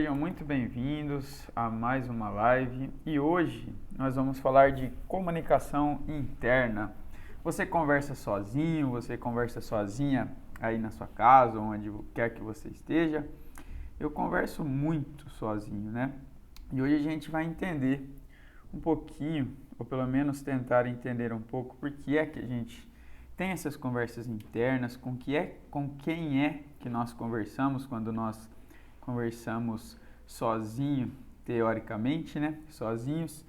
Sejam muito bem-vindos a mais uma live e hoje nós vamos falar de comunicação interna. Você conversa sozinho, você conversa sozinha aí na sua casa, onde quer que você esteja. Eu converso muito sozinho, né? E hoje a gente vai entender um pouquinho, ou pelo menos tentar entender um pouco, por que é que a gente tem essas conversas internas, com quem é que nós conversamos quando nós conversamos sozinho, teoricamente, né? Sozinhos.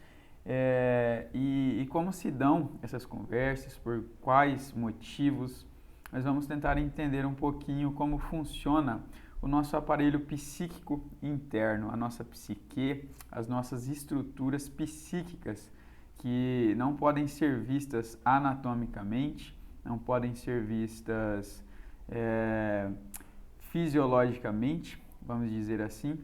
E como se dão essas conversas, por quais motivos. Nós vamos tentar entender um pouquinho como funciona o nosso aparelho psíquico interno, a nossa psique, as nossas estruturas psíquicas que não podem ser vistas anatomicamente, não podem ser vistas fisiologicamente, vamos dizer assim,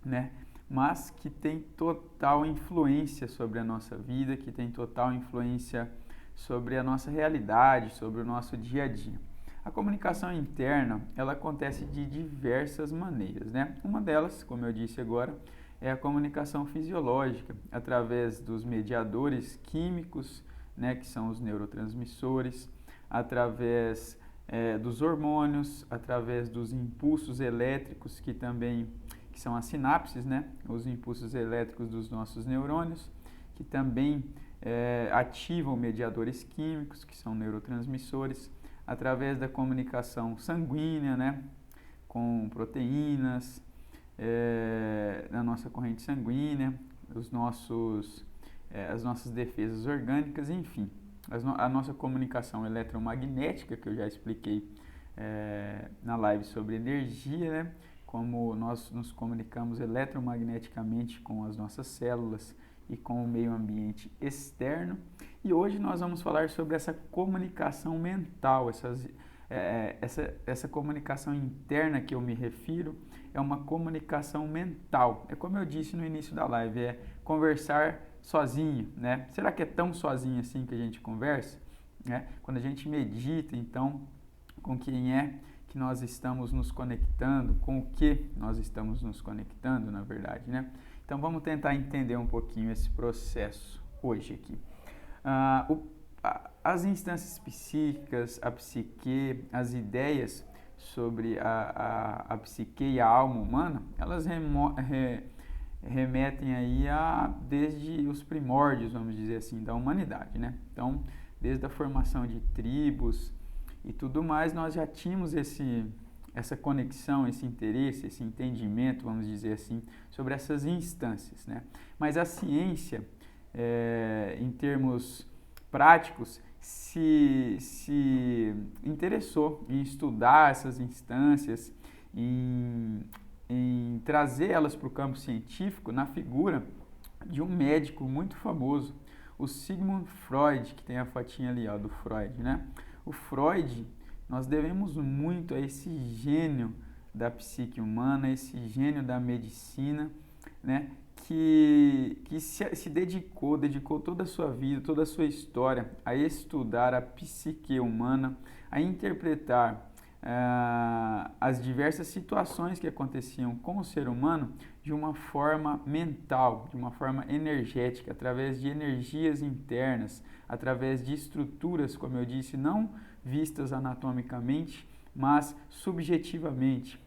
né? Mas que tem total influência sobre a nossa vida, que tem total influência sobre a nossa realidade, sobre o nosso dia a dia. A comunicação interna, ela acontece de diversas maneiras, né? Uma delas, como eu disse agora, é a comunicação fisiológica, através dos mediadores químicos, né, que são os neurotransmissores, através dos hormônios, através dos impulsos elétricos que são as sinapses, né? Os impulsos elétricos dos nossos neurônios, que também ativam mediadores químicos, que são neurotransmissores, através da comunicação sanguínea, né? Com proteínas na nossa corrente sanguínea, as nossas defesas orgânicas, enfim. A nossa comunicação eletromagnética, que eu já expliquei na live sobre energia, né? Como nós nos comunicamos eletromagneticamente com as nossas células e com o meio ambiente externo. E hoje nós vamos falar sobre essa comunicação mental, essa comunicação interna que eu me refiro, é uma comunicação mental. É como eu disse no início da live, é conversar sozinho, né? Será que é tão sozinho assim que a gente conversa? Né? Quando a gente medita, então, com quem é que nós estamos nos conectando, com o que nós estamos nos conectando, na verdade, né? Então, vamos tentar entender um pouquinho esse processo hoje aqui. As instâncias psíquicas, a psique, as ideias sobre a psique e a alma humana, elas remetem aí desde os primórdios, vamos dizer assim, da humanidade, né? Então, desde a formação de tribos e tudo mais, nós já tínhamos essa conexão, esse interesse, esse entendimento, vamos dizer assim, sobre essas instâncias, né? Mas a ciência, em termos práticos, se interessou em estudar essas instâncias, em trazer elas para o campo científico na figura de um médico muito famoso, o Sigmund Freud, que tem a fotinha ali, ó, do Freud, né? O Freud, nós devemos muito a esse gênio da psique humana, esse gênio da medicina, né? Que se dedicou toda a sua vida, toda a sua história a estudar a psique humana, a interpretar as diversas situações que aconteciam com o ser humano de uma forma mental, de uma forma energética, através de energias internas, através de estruturas, como eu disse, não vistas anatomicamente, mas subjetivamente,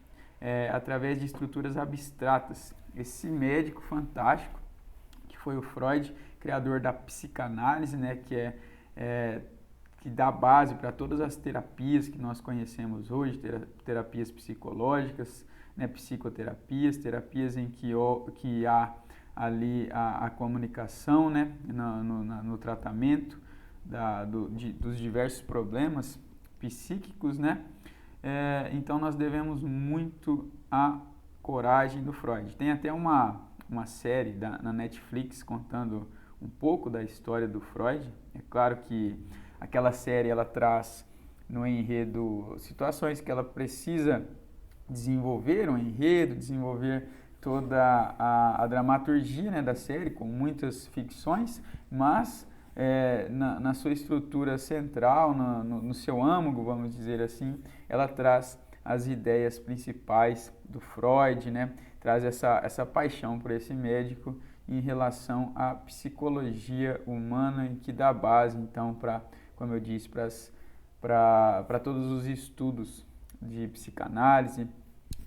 através de estruturas abstratas. Esse médico fantástico, que foi o Freud, criador da psicanálise, né, que dá base para todas as terapias que nós conhecemos hoje, terapias psicológicas, né, psicoterapias, terapias em que há ali a comunicação, né, no tratamento dos diversos problemas psíquicos, né? Então nós devemos muito à coragem do Freud. Tem até uma série na Netflix contando um pouco da história do Freud. É claro que aquela série ela traz no enredo situações que ela precisa desenvolver um enredo, desenvolver toda a dramaturgia, né, da série, com muitas ficções, mas na sua estrutura central, no seu âmago, vamos dizer assim, ela traz as ideias principais do Freud, né? Traz essa paixão por esse médico em relação à psicologia humana e que dá base, então, para, como eu disse, para todos os estudos de psicanálise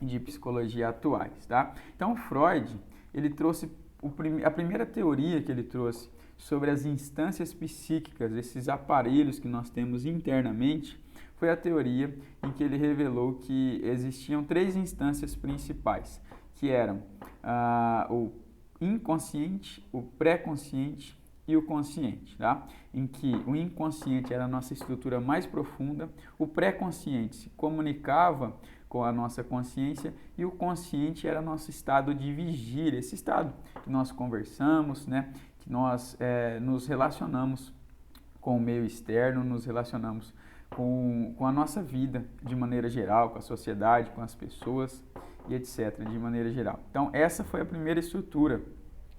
e de psicologia atuais, tá? Então, Freud, ele trouxe a primeira teoria que ele trouxe sobre as instâncias psíquicas, esses aparelhos que nós temos internamente, foi a teoria em que ele revelou que existiam três instâncias principais, que eram o inconsciente, o pré-consciente e o consciente, tá? Em que o inconsciente era a nossa estrutura mais profunda, o pré-consciente se comunicava com a nossa consciência e o consciente era nosso estado de vigília, esse estado que nós conversamos, né? Que nós nos relacionamos com o meio externo, nos relacionamos com a nossa vida de maneira geral, com a sociedade, com as pessoas e etc, de maneira geral. Então, essa foi a primeira estrutura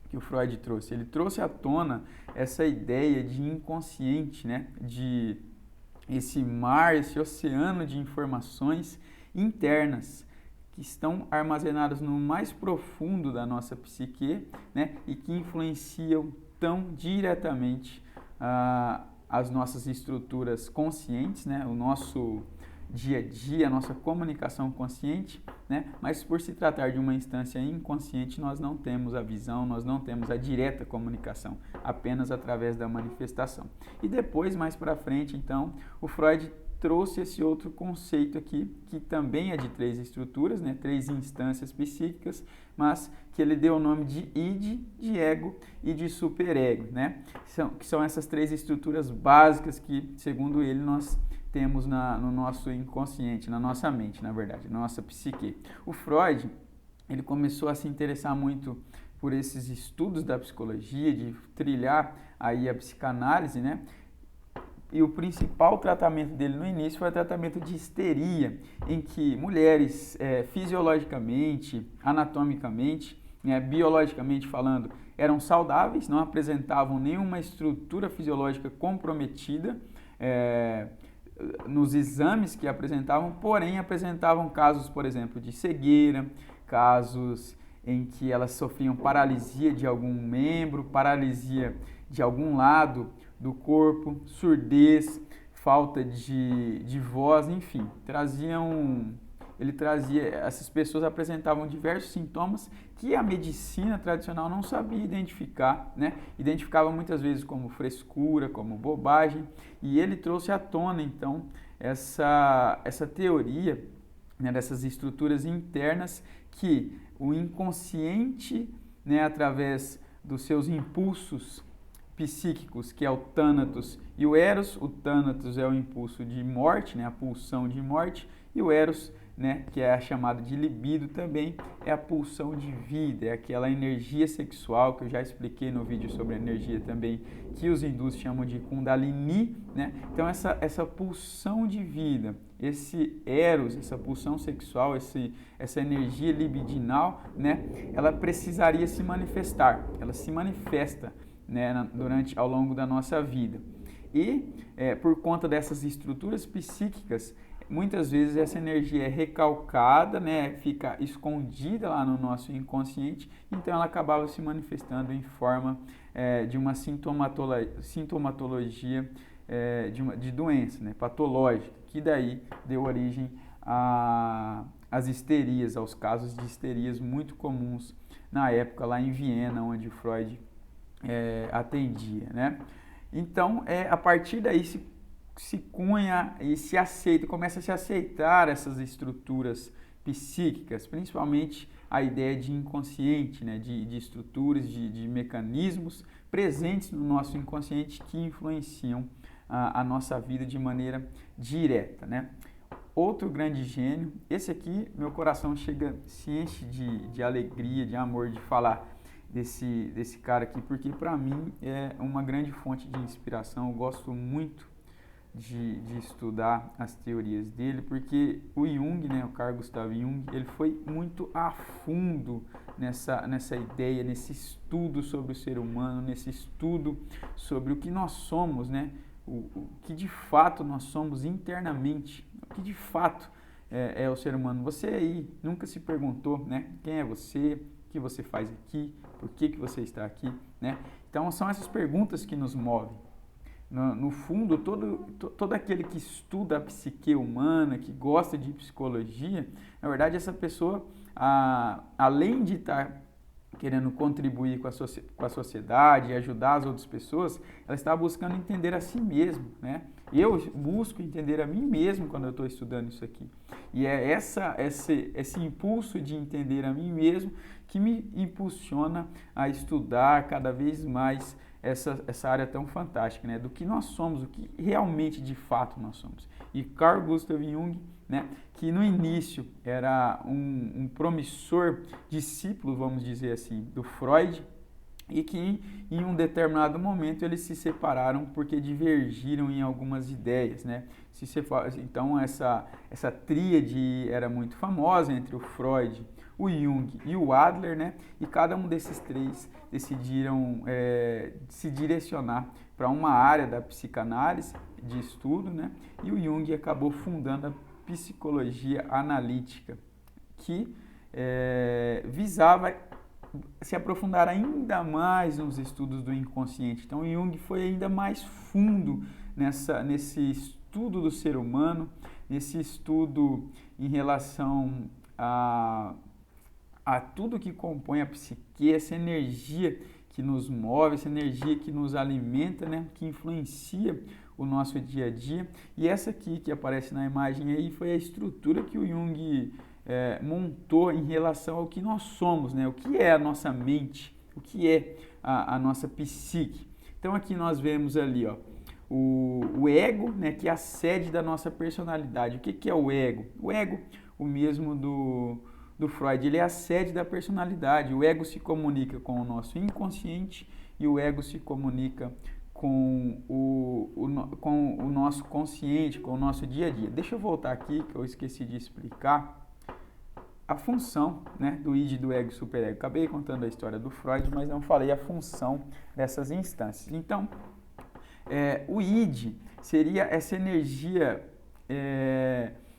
que o Freud trouxe. Ele trouxe à tona essa ideia de inconsciente, né? De esse mar, esse oceano de informações internas que estão armazenadas no mais profundo da nossa psique, né? E que influenciam tão diretamente as nossas estruturas conscientes, né? O nosso dia a dia, a nossa comunicação consciente, né? Mas por se tratar de uma instância inconsciente, nós não temos a visão, nós não temos a direta comunicação, apenas através da manifestação. E depois, mais para frente, então, o Freud trouxe esse outro conceito aqui, que também é de três estruturas, né? Três instâncias psíquicas, mas que ele deu o nome de id, de ego e de superego, né? Que são essas três estruturas básicas que, segundo ele, nós temos no nosso inconsciente, na nossa mente, na verdade, na nossa psique. O Freud, ele começou a se interessar muito por esses estudos da psicologia, de trilhar aí a psicanálise, né? E o principal tratamento dele no início foi o tratamento de histeria, em que mulheres fisiologicamente, anatomicamente, biologicamente falando, eram saudáveis, não apresentavam nenhuma estrutura fisiológica comprometida, nos exames que apresentavam, porém apresentavam casos, por exemplo, de cegueira, casos em que elas sofriam paralisia de algum membro, paralisia de algum lado do corpo, surdez, falta de voz, enfim, essas pessoas apresentavam diversos sintomas que a medicina tradicional não sabia identificar, né? Identificava muitas vezes como frescura, como bobagem, e ele trouxe à tona, então, essa teoria, né, dessas estruturas internas que o inconsciente, né, através dos seus impulsos psíquicos, que é o Thanatos e o Eros. O Thanatos é o impulso de morte, né, a pulsão de morte, e o Eros, né, que é a chamada de libido também, é a pulsão de vida, é aquela energia sexual que eu já expliquei no vídeo sobre energia também, que os hindus chamam de Kundalini, né? Então essa pulsão de vida, esse Eros, essa pulsão sexual, essa energia libidinal, né, ela precisaria se manifestar, ela se manifesta, né, ao longo da nossa vida. E por conta dessas estruturas psíquicas, muitas vezes essa energia é recalcada, né, fica escondida lá no nosso inconsciente, então ela acabava se manifestando em forma de uma sintomatologia de doença, né, patológica, que daí deu origem às histerias, aos casos de histerias muito comuns na época lá em Viena, onde Freud atendia, né? Então, a partir daí se cunha e se aceita, começa a se aceitar essas estruturas psíquicas, principalmente a ideia de inconsciente, né? de estruturas, de mecanismos presentes no nosso inconsciente que influenciam a nossa vida de maneira direta, né? Outro grande gênio, esse aqui, meu coração se enche de alegria, de amor de falar desse cara aqui, porque para mim é uma grande fonte de inspiração. Eu gosto muito de estudar as teorias dele, porque o Jung, né, o Carl Gustav Jung, ele foi muito a fundo nessa ideia, nesse estudo sobre o ser humano, nesse estudo sobre o que nós somos, né, o que de fato nós somos internamente, o que de fato é o ser humano. Você aí nunca se perguntou, né? Quem é você? O que você faz aqui? Por que você está aqui? Né? Então, são essas perguntas que nos movem. No fundo, todo aquele que estuda a psique humana, que gosta de psicologia, na verdade, essa pessoa, além de estar querendo contribuir com a sociedade e ajudar as outras pessoas, ela está buscando entender a si mesmo, né? Eu busco entender a mim mesmo quando eu estou estudando isso aqui. E é esse impulso de entender a mim mesmo que me impulsiona a estudar cada vez mais essa área tão fantástica, né? Do que nós somos, o que realmente de fato nós somos. E Carl Gustav Jung, né, que no início era um promissor discípulo, vamos dizer assim, do Freud, e que em um determinado momento eles se separaram porque divergiram em algumas ideias, né? Então essa tríade era muito famosa entre o Freud, o Jung e o Adler, né? E cada um desses três decidiram se direcionar para uma área da psicanálise de estudo, né? E o Jung acabou fundando a psicologia analítica, que visava se aprofundar ainda mais nos estudos do inconsciente. Então, Jung foi ainda mais fundo nesse estudo do ser humano, nesse estudo em relação a tudo que compõe a psique, essa energia que nos move, essa energia que nos alimenta, né, que influencia o nosso dia a dia. E essa aqui que aparece na imagem aí foi a estrutura que o Jung montou em relação ao que nós somos, né? O que é a nossa mente, o que é a nossa psique. Então aqui nós vemos ali, ó, o ego, né, que é a sede da nossa personalidade. O que é o ego? O ego, o mesmo do Freud, ele é a sede da personalidade. O ego se comunica com o nosso inconsciente e o ego se comunica com o nosso consciente, com o nosso dia a dia. Deixa eu voltar aqui, que eu esqueci de explicar a função, né, do id, do ego e superego. Acabei contando a história do Freud, mas não falei a função dessas instâncias. Então, o id seria essa energia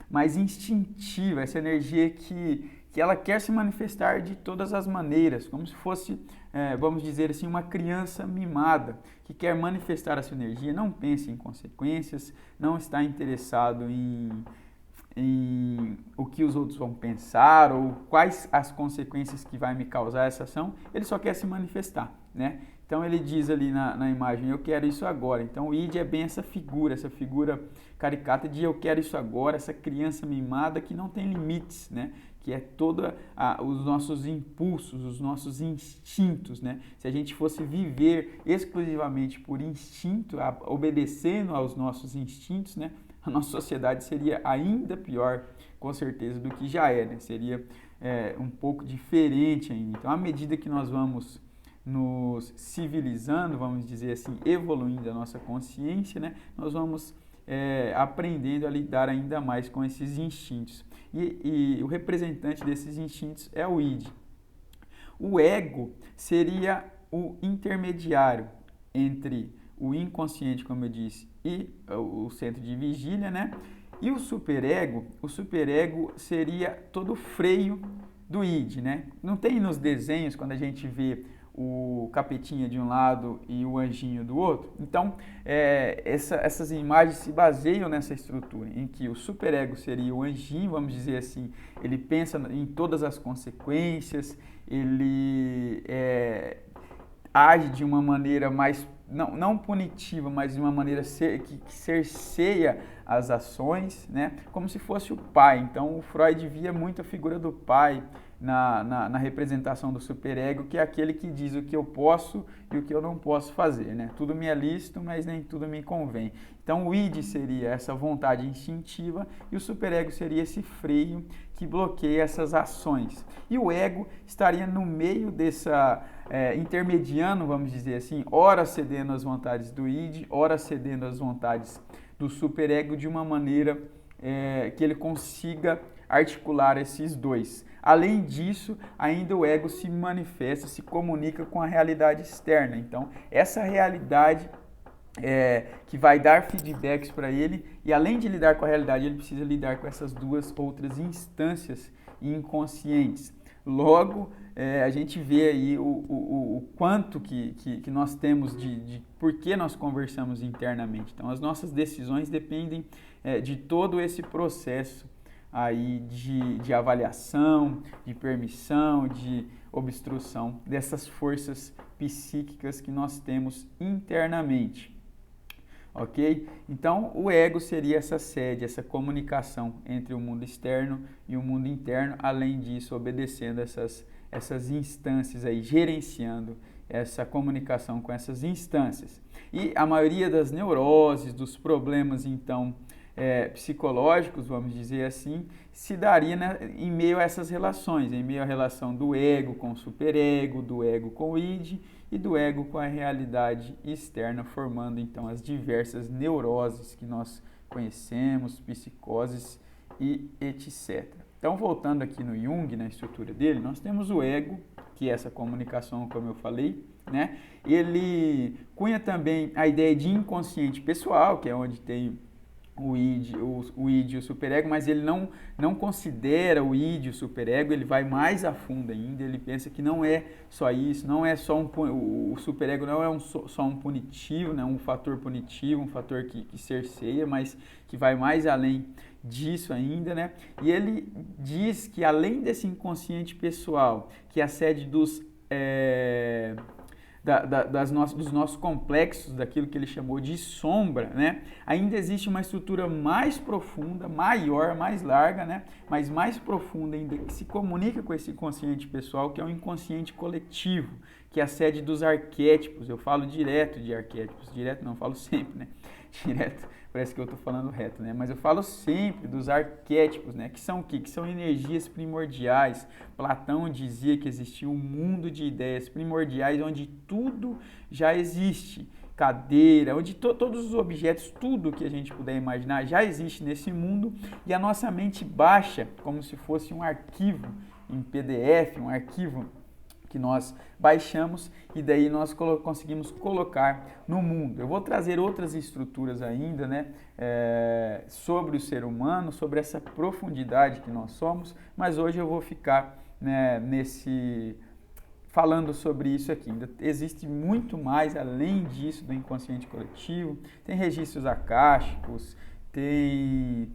mais instintiva, essa energia que ela quer se manifestar de todas as maneiras, como se fosse, vamos dizer assim, uma criança mimada, que quer manifestar a sua energia, não pensa em consequências, não está interessado em o que os outros vão pensar ou quais as consequências que vai me causar essa ação, ele só quer se manifestar, né? Então ele diz ali na imagem, eu quero isso agora. Então o id é bem essa figura caricata de eu quero isso agora, essa criança mimada que não tem limites, né? Que é todos os nossos impulsos, os nossos instintos, né? Se a gente fosse viver exclusivamente por instinto, obedecendo aos nossos instintos, né? A nossa sociedade seria ainda pior, com certeza, do que já é, né? Seria um pouco diferente ainda. Então, à medida que nós vamos nos civilizando, vamos dizer assim, evoluindo a nossa consciência, né? Nós vamos aprendendo a lidar ainda mais com esses instintos. E o representante desses instintos é o id. O ego seria o intermediário entre o inconsciente, como eu disse, e o centro de vigília, né? E o superego seria todo o freio do id, né? Não tem nos desenhos, quando a gente vê o capetinha de um lado e o anjinho do outro? Então, essas imagens se baseiam nessa estrutura, em que o superego seria o anjinho, vamos dizer assim, ele pensa em todas as consequências, ele age de uma maneira mais, não punitiva, mas de uma maneira que cerceia as ações, né? Como se fosse o pai. Então, o Freud via muito a figura do pai na representação do superego, que é aquele que diz o que eu posso e o que eu não posso fazer, né? Tudo me é lícito, mas nem tudo me convém. Então, o id seria essa vontade instintiva e o superego seria esse freio que bloqueia essas ações. E o ego estaria no meio dessa, intermediando, vamos dizer assim, ora cedendo às vontades do id, ora cedendo às vontades do superego de uma maneira que ele consiga articular esses dois. Além disso, ainda o ego se manifesta, se comunica com a realidade externa. Então, essa realidade que vai dar feedbacks para ele, e além de lidar com a realidade, ele precisa lidar com essas duas outras instâncias inconscientes. Logo, a gente vê aí o quanto que nós temos de por que nós conversamos internamente. Então, as nossas decisões dependem de todo esse processo aí de avaliação, de permissão, de obstrução dessas forças psíquicas que nós temos internamente. Ok? Então, o ego seria essa sede, essa comunicação entre o mundo externo e o mundo interno, além disso, obedecendo essas instâncias aí, gerenciando essa comunicação com essas instâncias. E a maioria das neuroses, dos problemas, então, psicológicos, vamos dizer assim, se daria, né, em meio a essas relações, em meio à relação do ego com o superego, do ego com o id e do ego com a realidade externa, formando então as diversas neuroses que nós conhecemos, psicoses e etc. Então, voltando aqui no Jung, na estrutura dele, nós temos o ego, que é essa comunicação, como eu falei, né? Ele cunha também a ideia de inconsciente pessoal, que é onde tem o id e o superego, mas ele não considera o id e o superego, ele vai mais a fundo ainda, ele pensa que não é só isso, não é só o superego não é só um punitivo, né, um fator punitivo, um fator que cerceia, mas que vai mais além disso ainda, né? E ele diz que além desse inconsciente pessoal, que é a sede dos dos nossos complexos, daquilo que ele chamou de sombra, né? Ainda existe uma estrutura mais profunda, maior, mais larga, né? Mas mais profunda ainda, que se comunica com esse inconsciente pessoal, que é o inconsciente coletivo, que é a sede dos arquétipos. Eu falo direto de arquétipos, direto não, falo sempre, né? Direto, parece que eu estou falando reto, né? Mas eu falo sempre dos arquétipos, né? Que são o quê? Que são energias primordiais. Platão dizia que existia um mundo de ideias primordiais onde tudo já existe. Cadeira, onde todos os objetos, tudo que a gente puder imaginar já existe nesse mundo, e a nossa mente baixa como se fosse um arquivo em PDF, um arquivo que nós baixamos e daí nós conseguimos colocar no mundo. Eu vou trazer outras estruturas ainda, né, sobre o ser humano, sobre essa profundidade que nós somos, mas hoje eu vou ficar, né, falando sobre isso aqui. Ainda existe muito mais além disso do inconsciente coletivo, tem registros akáshicos, tem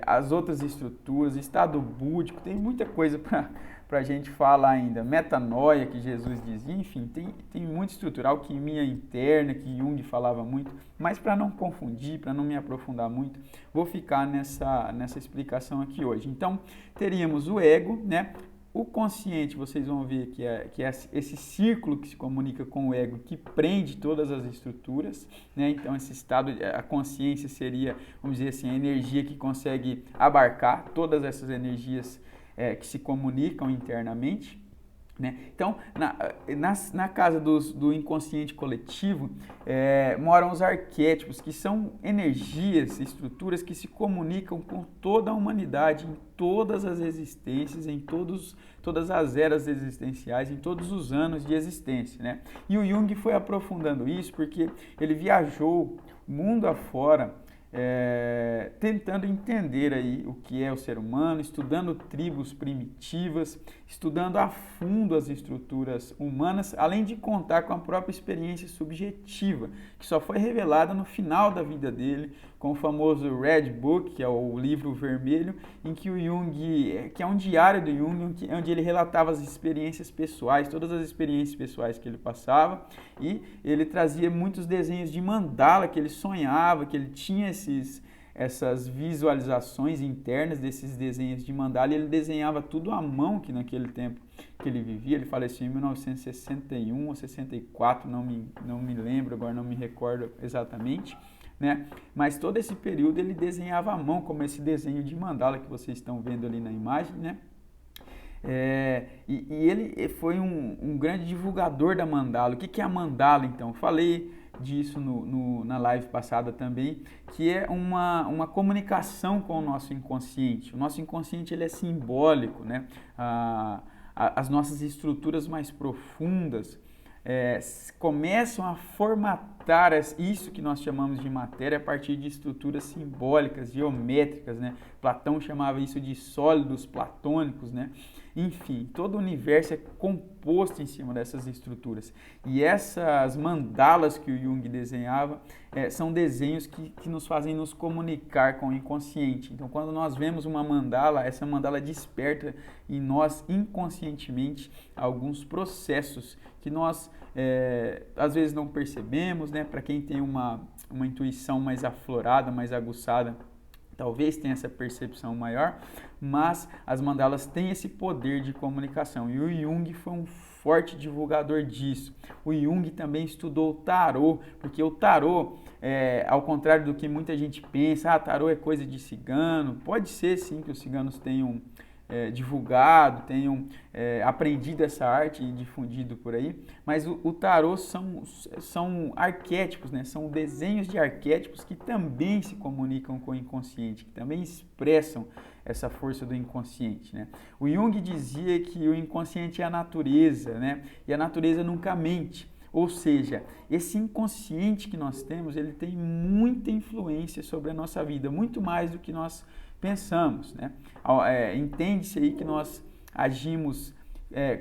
as outras estruturas, estado búdico, tem muita coisa para a gente falar ainda, metanoia que Jesus dizia, enfim, tem muita estrutura, alquimia interna que Jung falava muito, mas para não confundir, para não me aprofundar muito, vou ficar nessa explicação aqui hoje. Então, teríamos o ego, né? O consciente, vocês vão ver que é esse círculo que se comunica com o ego, que prende todas as estruturas, né? Então, esse estado, a consciência seria, vamos dizer assim, a energia que consegue abarcar todas essas energias que se comunicam internamente, né? Então, na casa do inconsciente coletivo, moram os arquétipos, que são energias, estruturas que se comunicam com toda a humanidade, em todas as existências, em todas as eras existenciais, em todos os anos de existência, né? E o Jung foi aprofundando isso porque ele viajou mundo afora, tentando entender aí o que é o ser humano, estudando tribos primitivas, estudando a fundo as estruturas humanas, além de contar com a própria experiência subjetiva, que só foi revelada no final da vida dele, com o famoso Red Book, que é o livro vermelho, em que o Jung, que é um diário do Jung, onde ele relatava as experiências pessoais, todas as experiências pessoais que ele passava, e ele trazia muitos desenhos de mandala que ele sonhava, que ele tinha essas visualizações internas desses desenhos de mandala, e ele desenhava tudo à mão, que naquele tempo que ele vivia, ele faleceu em 1961 ou 64, não me lembro, agora não me recordo exatamente, né? Mas todo esse período ele desenhava à mão, como esse desenho de mandala que vocês estão vendo ali na imagem, né? E ele foi um grande divulgador da mandala. O que é a mandala, então? Eu falei disso na live passada também, que é uma comunicação com o nosso inconsciente. O nosso inconsciente ele é simbólico, né? As nossas estruturas mais profundas, começam a formatar isso que nós chamamos de matéria a partir de estruturas simbólicas, geométricas, né? Platão chamava isso de sólidos platônicos, né? Enfim, todo o universo é composto em cima dessas estruturas. E essas mandalas que o Jung desenhava são desenhos que nos fazem nos comunicar com o inconsciente. Então, quando nós vemos uma mandala, essa mandala desperta em nós inconscientemente alguns processos que nós às vezes não percebemos, né? Para quem tem uma intuição mais aflorada, mais aguçada, talvez tenha essa percepção maior, mas as mandalas têm esse poder de comunicação e o Jung foi um forte divulgador disso. O Jung também estudou o tarô, porque o tarô, ao contrário do que muita gente pensa, tarô é coisa de cigano, pode ser sim que os ciganos tenham divulgado, tenham aprendido essa arte e difundido por aí, mas o tarô são arquétipos, né? São desenhos de arquétipos que também se comunicam com o inconsciente, que também expressam essa força do inconsciente, né? O Jung dizia que o inconsciente é a natureza, né? E a natureza nunca mente. Ou seja, esse inconsciente que nós temos, ele tem muita influência sobre a nossa vida, muito mais do que nós pensamos, né? Entende-se aí que nós agimos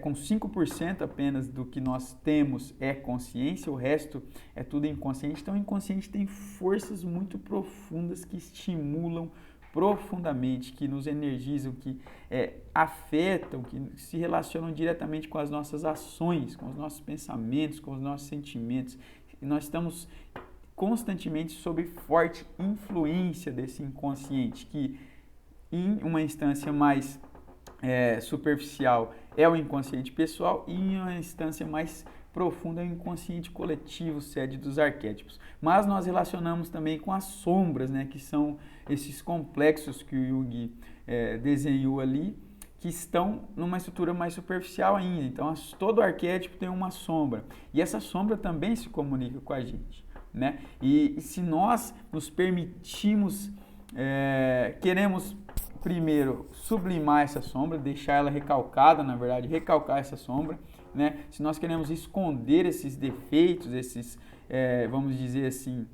com 5% apenas do que nós temos é consciência, o resto é tudo inconsciente. Então, o inconsciente tem forças muito profundas que estimulam profundamente, que nos energizam, que afetam, que se relacionam diretamente com as nossas ações, com os nossos pensamentos, com os nossos sentimentos. E nós estamos constantemente sob forte influência desse inconsciente, que em uma instância mais superficial é o inconsciente pessoal e em uma instância mais profunda é o inconsciente coletivo, sede dos arquétipos. Mas nós relacionamos também com as sombras, né, que são esses complexos que o Jung desenhou ali, que estão numa estrutura mais superficial ainda. Então, todo arquétipo tem uma sombra. E essa sombra também se comunica com a gente, né? E se nós nos permitimos, queremos primeiro sublimar essa sombra, deixar ela recalcada, na verdade, recalcar essa sombra, né? Se nós queremos esconder esses defeitos, vamos dizer assim,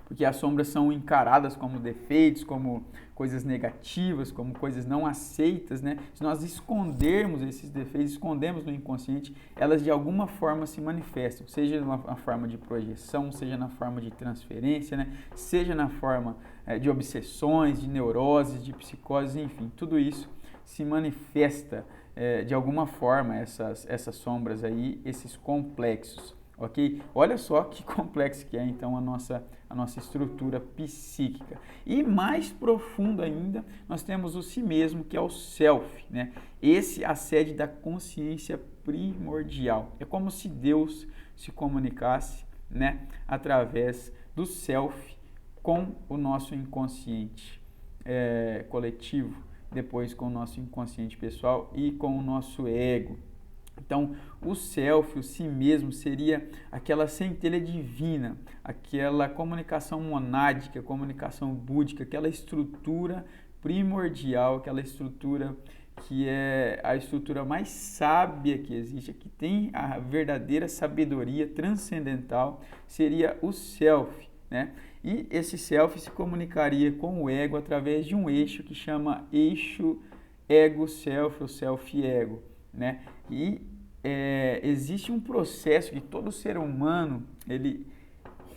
porque as sombras são encaradas como defeitos, como coisas negativas, como coisas não aceitas, né? Se nós escondermos esses defeitos, escondemos no inconsciente, elas de alguma forma se manifestam, seja na forma de projeção, seja na forma de transferência, né? Seja na forma de obsessões, de neuroses, de psicoses, enfim, tudo isso se manifesta de alguma forma, essas sombras aí, esses complexos, ok? Olha só que complexo que é então a nossa estrutura psíquica. E mais profundo ainda, nós temos o si mesmo, que é o self, né? Esse é a sede da consciência primordial. É como se Deus se comunicasse, né, através do self com o nosso inconsciente coletivo, depois com o nosso inconsciente pessoal e com o nosso ego. Então, o self, o si mesmo, seria aquela centelha divina, aquela comunicação monádica, comunicação búdica, aquela estrutura primordial, aquela estrutura que é a estrutura mais sábia que existe, que tem a verdadeira sabedoria transcendental, seria o self, né? E esse self se comunicaria com o ego através de um eixo que chama eixo ego-self ou self-ego, né? E existe um processo que todo ser humano ele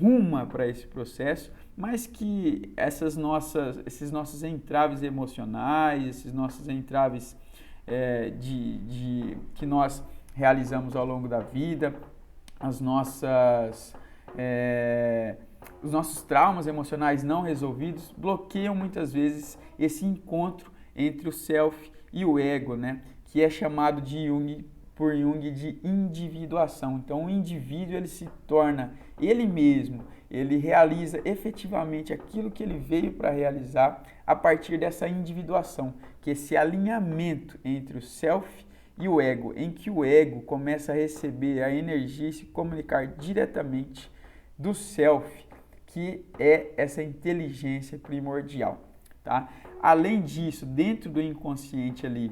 ruma para esse processo, mas que esses nossos entraves emocionais, esses nossos entraves que nós realizamos ao longo da vida, os nossos traumas emocionais não resolvidos bloqueiam muitas vezes esse encontro entre o self e o ego, né? Que é chamado por Jung de individuação. Então, o indivíduo ele se torna ele mesmo, ele realiza efetivamente aquilo que ele veio para realizar a partir dessa individuação, que é esse alinhamento entre o self e o ego, em que o ego começa a receber a energia e se comunicar diretamente do self, que é essa inteligência primordial, tá? Além disso, dentro do inconsciente ali,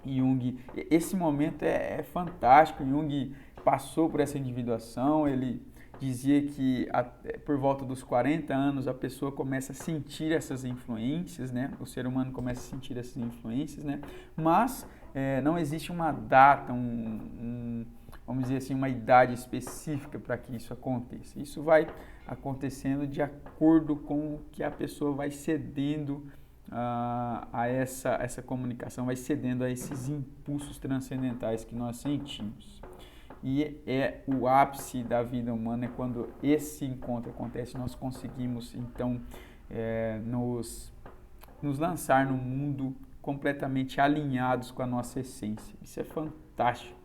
Jung, esse momento é fantástico. Jung passou por essa individuação, ele dizia que por volta dos 40 anos a pessoa começa a sentir essas influências, né? O ser humano começa a sentir essas influências, né? Mas não existe uma data, vamos dizer assim, uma idade específica para que isso aconteça. Isso vai acontecendo de acordo com o que a pessoa vai cedendo a essa comunicação, vai cedendo a esses impulsos transcendentais que nós sentimos. E é o ápice da vida humana, é quando esse encontro acontece, nós conseguimos então nos lançar no mundo completamente alinhados com a nossa essência. Isso é fantástico,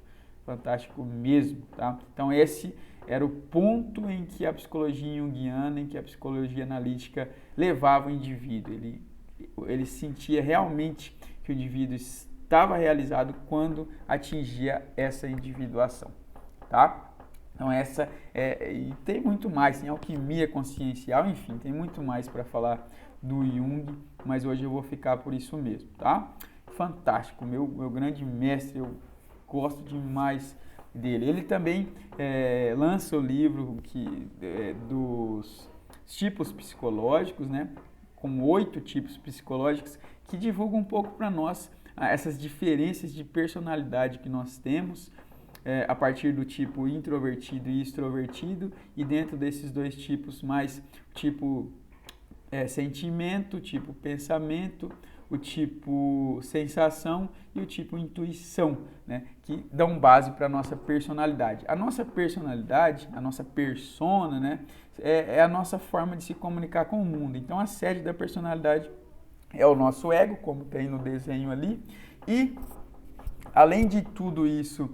fantástico mesmo, tá? Então esse era o ponto em que a psicologia junguiana, em que a psicologia analítica levava o indivíduo. Ele sentia realmente que o indivíduo estava realizado quando atingia essa individuação, tá? Então e tem muito mais, tem alquimia consciencial, enfim, tem muito mais para falar do Jung, mas hoje eu vou ficar por isso mesmo, tá? Fantástico, meu grande mestre, eu gosto demais dele. Ele também lança o livro dos tipos psicológicos, né? Com 8 tipos psicológicos, que divulgam um pouco para nós essas diferenças de personalidade que nós temos a partir do tipo introvertido e extrovertido, e dentro desses dois tipos mais tipo sentimento, tipo pensamento, o tipo sensação e o tipo intuição, né, que dão base para a nossa personalidade. A nossa personalidade, a nossa persona, né, é a nossa forma de se comunicar com o mundo. Então a sede da personalidade é o nosso ego, como tem no desenho ali, e além de tudo isso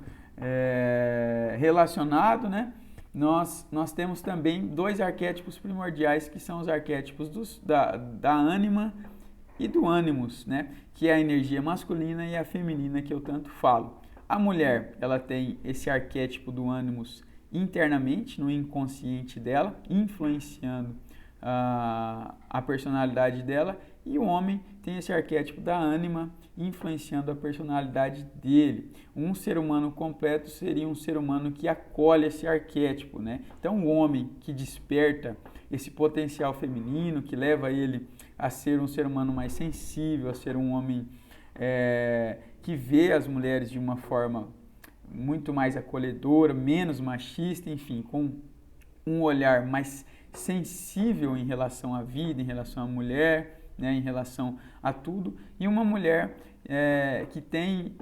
relacionado, né, nós temos também 2 arquétipos primordiais, que são os arquétipos da ânima e do ânimos, né? Que é a energia masculina e a feminina, que eu tanto falo. A mulher, ela tem esse arquétipo do ânimos internamente, no inconsciente dela, influenciando a personalidade dela, e o homem tem esse arquétipo da ânima, influenciando a personalidade dele. Um ser humano completo seria um ser humano que acolhe esse arquétipo, né? Então, o homem que desperta esse potencial feminino, que leva ele a ser um ser humano mais sensível, a ser um homem que vê as mulheres de uma forma muito mais acolhedora, menos machista, enfim, com um olhar mais sensível em relação à vida, em relação à mulher, né, em relação a tudo, e uma mulher que tem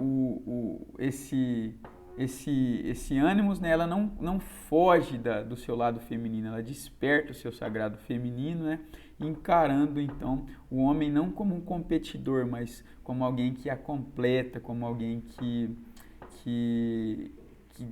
esse ânimos, né, ela não foge do seu lado feminino, ela desperta o seu sagrado feminino, né, encarando então o homem não como um competidor, mas como alguém que a completa, como alguém que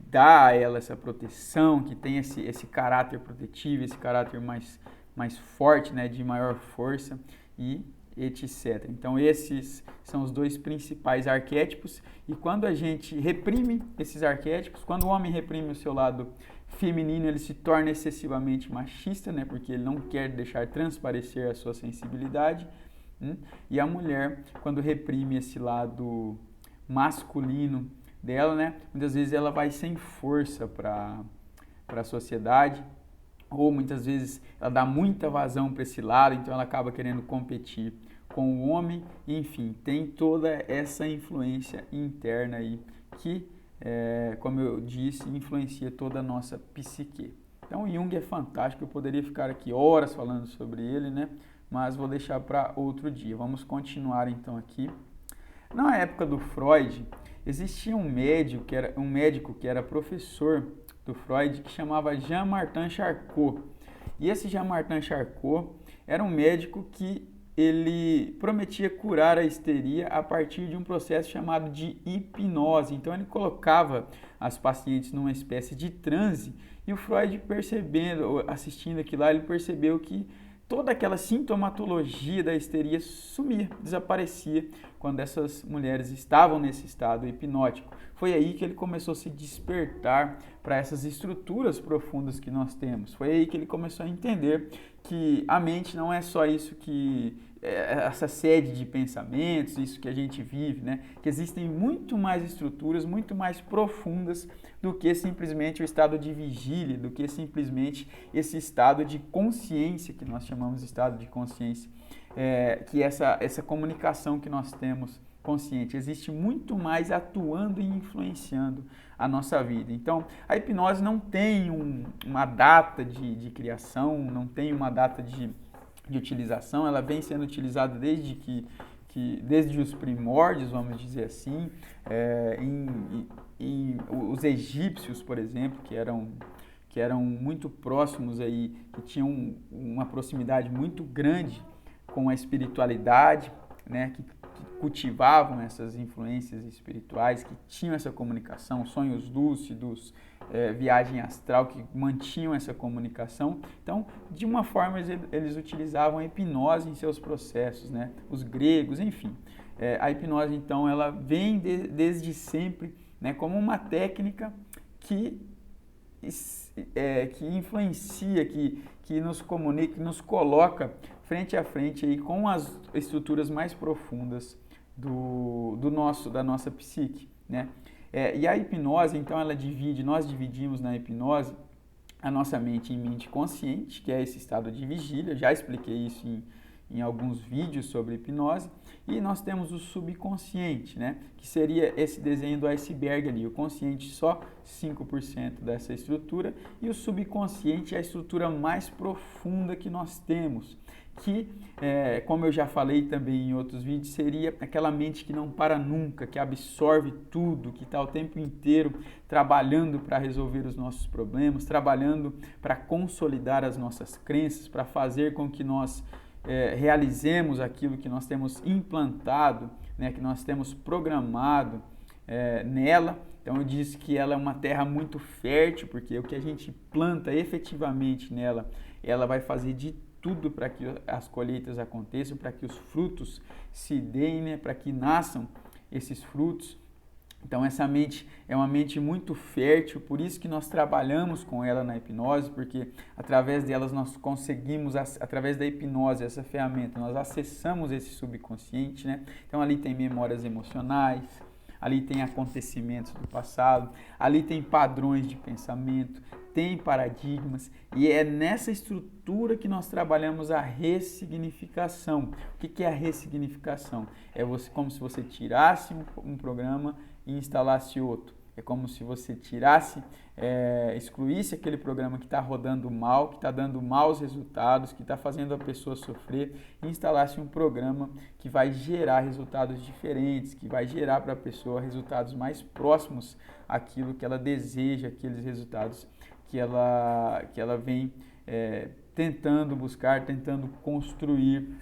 dá a ela essa proteção, que tem esse caráter protetivo, esse caráter mais forte, né, de maior força e etc. Então esses são os 2 principais arquétipos, e quando a gente reprime esses arquétipos, quando o homem reprime o seu lado feminino, ele se torna excessivamente machista, né, porque ele não quer deixar transparecer a sua sensibilidade, e a mulher, quando reprime esse lado masculino dela, né, muitas vezes ela vai sem força para a sociedade, ou muitas vezes ela dá muita vazão para esse lado, então ela acaba querendo competir com o homem, enfim, tem toda essa influência interna aí que, como eu disse, influencia toda a nossa psique. Então o Jung é fantástico, eu poderia ficar aqui horas falando sobre ele, né? Mas vou deixar para outro dia. Vamos continuar então aqui. Na época do Freud, existia um médico que era professor do Freud, que chamava Jean-Martin Charcot. E esse Jean-Martin Charcot era um médico que ele prometia curar a histeria a partir de um processo chamado de hipnose. Então ele colocava as pacientes numa espécie de transe, e o Freud, assistindo aquilo lá, ele percebeu que toda aquela sintomatologia da histeria sumia, desaparecia quando essas mulheres estavam nesse estado hipnótico. Foi aí que ele começou a se despertar para essas estruturas profundas que nós temos. Foi aí que ele começou a entender que a mente não é só isso que essa sede de pensamentos, isso que a gente vive, né? Que existem muito mais estruturas, muito mais profundas do que simplesmente o estado de vigília, do que simplesmente esse estado de consciência, que nós chamamos de estado de consciência, que essa comunicação que nós temos consciente, existe muito mais atuando e influenciando a nossa vida. Então, a hipnose não tem uma data de criação, não tem uma data de utilização, ela vem sendo utilizada desde os primórdios, vamos dizer assim, os egípcios, por exemplo, que eram muito próximos aí, que tinham uma proximidade muito grande com a espiritualidade, né, que cultivavam essas influências espirituais, que tinham essa comunicação, sonhos lúcidos, viagem astral, que mantinham essa comunicação. Então, de uma forma, eles utilizavam a hipnose em seus processos, né? Os gregos, enfim. A hipnose, então, ela vem desde sempre, né, como uma técnica que influencia, que nos comunica, que nos coloca frente a frente aí com as estruturas mais profundas da nossa psique, né? E a hipnose, então, nós dividimos na hipnose a nossa mente em mente consciente, que é esse estado de vigília, já expliquei isso em alguns vídeos sobre hipnose, e nós temos o subconsciente, né, que seria esse desenho do iceberg ali, o consciente só 5% dessa estrutura, e o subconsciente é a estrutura mais profunda que nós temos, que, como eu já falei também em outros vídeos, seria aquela mente que não para nunca, que absorve tudo, que está o tempo inteiro trabalhando para resolver os nossos problemas, trabalhando para consolidar as nossas crenças, para fazer com que nós realizemos aquilo que nós temos implantado, né, que nós temos programado nela. Então eu disse que ela é uma terra muito fértil, porque o que a gente planta efetivamente nela, ela vai fazer de tudo para que as colheitas aconteçam, para que os frutos se deem, né, para que nasçam esses frutos. Então essa mente é uma mente muito fértil, por isso que nós trabalhamos com ela na hipnose, porque através delas nós conseguimos, através da hipnose, essa ferramenta, nós acessamos esse subconsciente, né? Então ali tem memórias emocionais, ali tem acontecimentos do passado, ali tem padrões de pensamento, tem paradigmas, e é nessa estrutura que nós trabalhamos a ressignificação. O que é a ressignificação? É como se você tirasse um programa e instalasse outro. É como se você tirasse, excluísse aquele programa que está rodando mal, que está dando maus resultados, que está fazendo a pessoa sofrer, e instalasse um programa que vai gerar resultados diferentes, que vai gerar para a pessoa resultados mais próximos àquilo que ela deseja, aqueles resultados que ela vem tentando buscar, tentando construir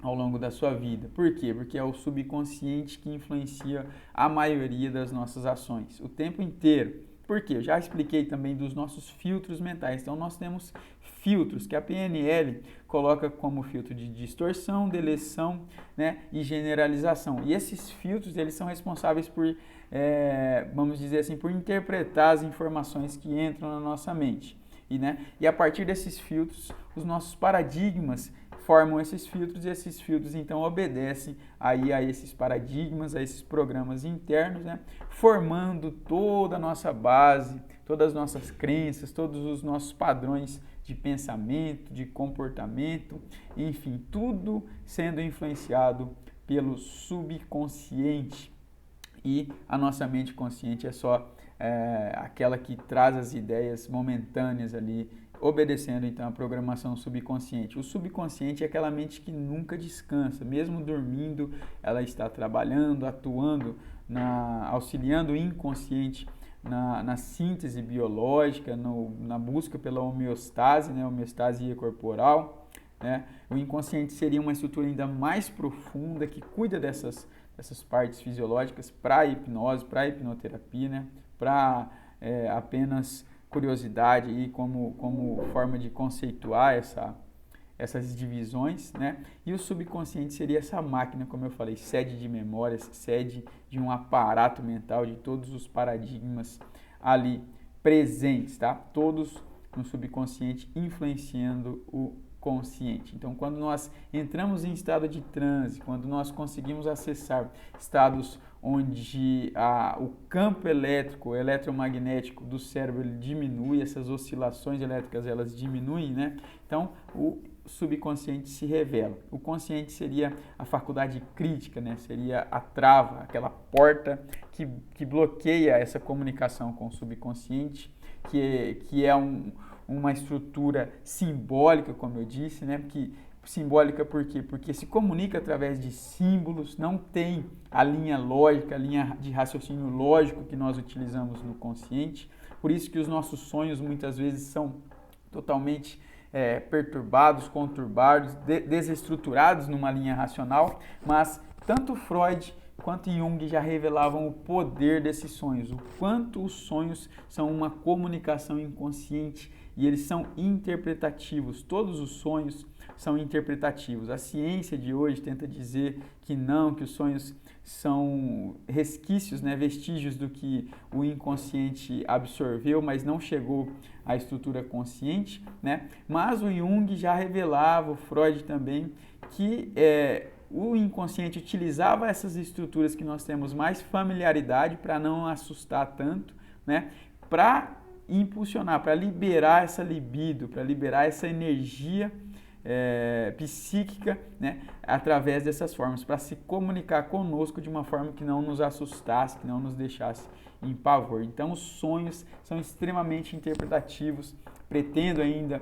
ao longo da sua vida. Por quê? Porque é o subconsciente que influencia a maioria das nossas ações, o tempo inteiro. Por quê? Eu já expliquei também dos nossos filtros mentais. Então, nós temos filtros que a PNL coloca como filtro de distorção, deleção, né, e generalização. E esses filtros, eles são responsáveis por, vamos dizer assim, por interpretar as informações que entram na nossa mente. E a partir desses filtros, os nossos paradigmas formam esses filtros, e esses filtros então obedecem aí a esses paradigmas, a esses programas internos, né? Formando toda a nossa base, todas as nossas crenças, todos os nossos padrões de pensamento, de comportamento, enfim, tudo sendo influenciado pelo subconsciente. E a nossa mente consciente é só aquela que traz as ideias momentâneas ali, obedecendo então a programação subconsciente. O subconsciente é aquela mente que nunca descansa, mesmo dormindo, ela está trabalhando, atuando, auxiliando o inconsciente na síntese biológica, na busca pela homeostase, né, homeostasia corporal, né? O inconsciente seria uma estrutura ainda mais profunda que cuida dessas partes fisiológicas para a hipnose, para a hipnoterapia, né? Para apenas curiosidade e como forma de conceituar essas divisões, né? E o subconsciente seria essa máquina, como eu falei, sede de memórias, sede de um aparato mental, de todos os paradigmas ali presentes, tá? Todos no subconsciente influenciando o subconsciente. Então, quando nós entramos em estado de transe, quando nós conseguimos acessar estados onde o campo elétrico, o eletromagnético do cérebro ele diminui, essas oscilações elétricas elas diminuem, né? Então, o subconsciente se revela. O consciente seria a faculdade crítica, né? Seria a trava, aquela porta que bloqueia essa comunicação com o subconsciente, que é uma estrutura simbólica, como eu disse, né? Simbólica por quê? Porque se comunica através de símbolos, não tem a linha lógica, a linha de raciocínio lógico que nós utilizamos no consciente. Por isso que os nossos sonhos muitas vezes são totalmente perturbados, conturbados, desestruturados numa linha racional, mas tanto Freud quanto Jung já revelavam o poder desses sonhos, o quanto os sonhos são uma comunicação inconsciente e eles são interpretativos. Todos os sonhos são interpretativos. A ciência de hoje tenta dizer que não, que os sonhos são resquícios, né, vestígios do que o inconsciente absorveu, mas não chegou à estrutura consciente, né? Mas o Jung já revelava, o Freud também, que o inconsciente utilizava essas estruturas que nós temos mais familiaridade para não assustar tanto, né? Para impulsionar, para liberar essa libido, para liberar essa energia psíquica, né, através dessas formas, para se comunicar conosco de uma forma que não nos assustasse, que não nos deixasse em pavor. Então, os sonhos são extremamente interpretativos. Pretendo ainda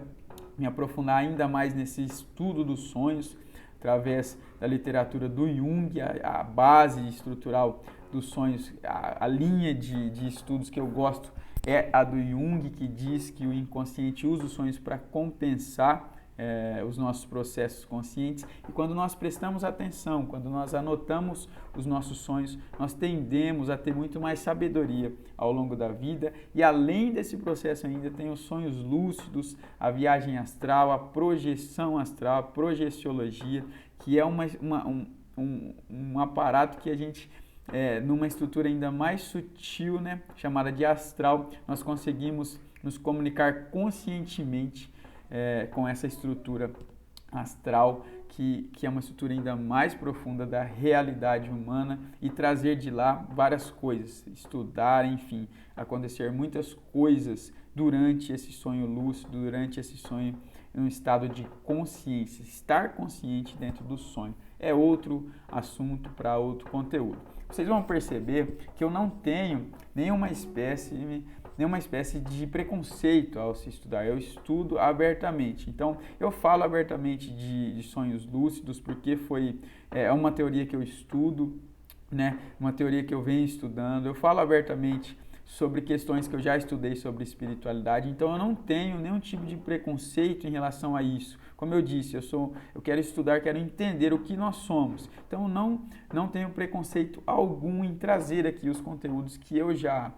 me aprofundar ainda mais nesse estudo dos sonhos, através da literatura do Jung, a base estrutural dos sonhos, a linha de estudos que eu gosto é a do Jung, que diz que o inconsciente usa os sonhos para compensar os nossos processos conscientes. E quando nós prestamos atenção, quando nós anotamos os nossos sonhos, nós tendemos a ter muito mais sabedoria ao longo da vida. E além desse processo ainda tem os sonhos lúcidos, a viagem astral, a projeção astral, a projeciologia, que é um aparato que a gente, numa estrutura ainda mais sutil, né, chamada de astral, nós conseguimos nos comunicar conscientemente com essa estrutura astral, que é uma estrutura ainda mais profunda da realidade humana, e trazer de lá várias coisas, estudar, enfim, acontecer muitas coisas durante esse sonho lúcido, durante esse sonho em um estado de consciência. Estar consciente dentro do sonho é outro assunto para outro conteúdo. Vocês vão perceber que eu não tenho nenhuma espécie de preconceito ao se estudar, eu estudo abertamente. Então, eu falo abertamente de sonhos lúcidos porque é uma teoria que eu estudo, né? Uma teoria que eu venho estudando. Eu falo abertamente sobre questões que eu já estudei sobre espiritualidade, então eu não tenho nenhum tipo de preconceito em relação a isso. Como eu disse, eu quero estudar, quero entender o que nós somos. Então não tenho preconceito algum em trazer aqui os conteúdos que eu já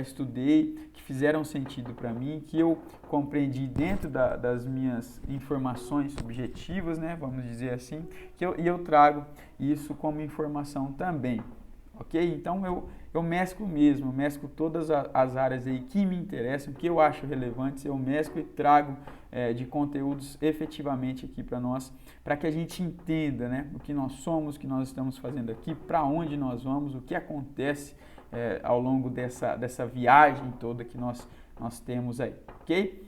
estudei, que fizeram sentido para mim, que eu compreendi dentro das minhas informações subjetivas, né, vamos dizer assim, e eu trago isso como informação também. Ok? Então eu mesclo mesmo, eu mesclo todas as áreas aí que me interessam, que eu acho relevantes, eu mesclo e trago de conteúdos efetivamente aqui para nós, para que a gente entenda, né, o que nós somos, o que nós estamos fazendo aqui, para onde nós vamos, o que acontece ao longo dessa viagem toda que nós temos aí, ok?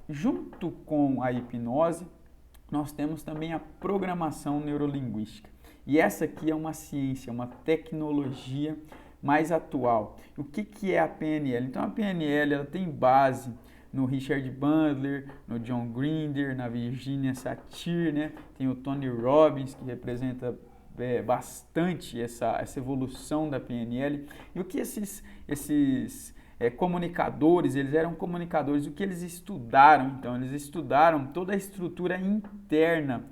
Junto com a hipnose, nós temos também a programação neurolinguística. E essa aqui é uma ciência, uma tecnologia mais atual. O que é a PNL? Então, a PNL ela tem base no Richard Bandler, no John Grinder, na Virginia Satir, né? Tem o Tony Robbins, que representa bastante essa evolução da PNL. E o que esses comunicadores, eles eram comunicadores, o que eles estudaram? Então, eles estudaram toda a estrutura interna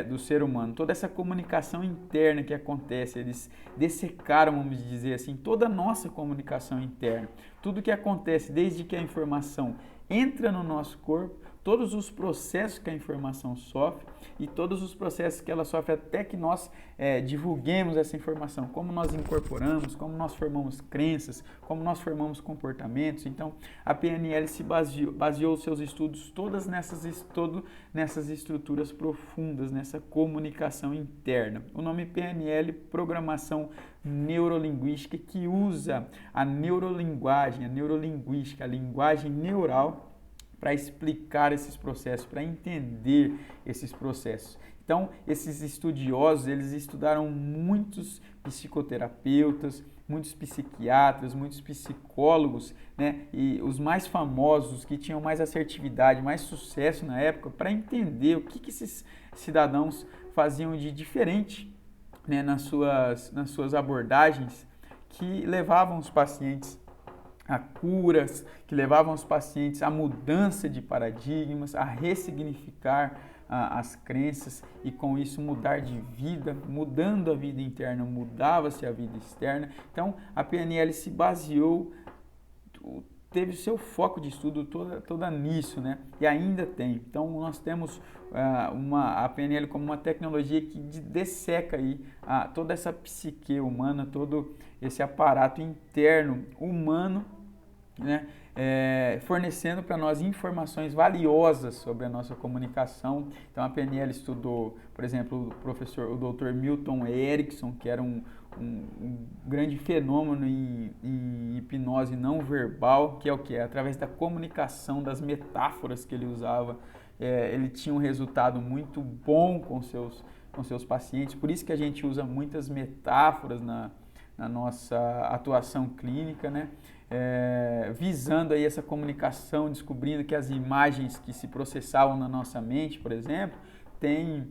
do ser humano, toda essa comunicação interna que acontece. Eles dessecaram, vamos dizer assim, toda a nossa comunicação interna, tudo que acontece desde que a informação entra no nosso corpo, todos os processos que a informação sofre e todos os processos que ela sofre até que nós divulguemos essa informação, como nós incorporamos, como nós formamos crenças, como nós formamos comportamentos. Então, a PNL se baseou seus estudos todas nessas estruturas profundas, nessa comunicação interna. O nome PNL, Programação Neurolinguística, que usa a neurolinguagem, a neurolinguística, a linguagem neural para explicar esses processos, para entender esses processos. Então, esses estudiosos, eles estudaram muitos psicoterapeutas, muitos psiquiatras, muitos psicólogos, né? E os mais famosos, que tinham mais assertividade, mais sucesso na época, para entender o que esses cidadãos faziam de diferente, né, nas suas abordagens, que levavam os pacientes a curas, que levavam os pacientes à mudança de paradigmas, a ressignificar as crenças e com isso mudar de vida. Mudando a vida interna, mudava-se a vida externa. Então, a PNL se baseou, teve o seu foco de estudo toda nisso, né? E ainda tem. Então, nós temos a PNL como uma tecnologia que desseca aí toda essa psique humana, todo esse aparato interno humano, né? Fornecendo para nós informações valiosas sobre a nossa comunicação. Então, a PNL estudou, por exemplo, o Dr. Milton Erickson, que era um grande fenômeno em hipnose não verbal, que é o que? Através da comunicação, das metáforas que ele usava, ele tinha um resultado muito bom com seus pacientes. Por isso que a gente usa muitas metáforas na nossa atuação clínica, né? Visando aí essa comunicação, descobrindo que as imagens que se processavam na nossa mente, por exemplo, têm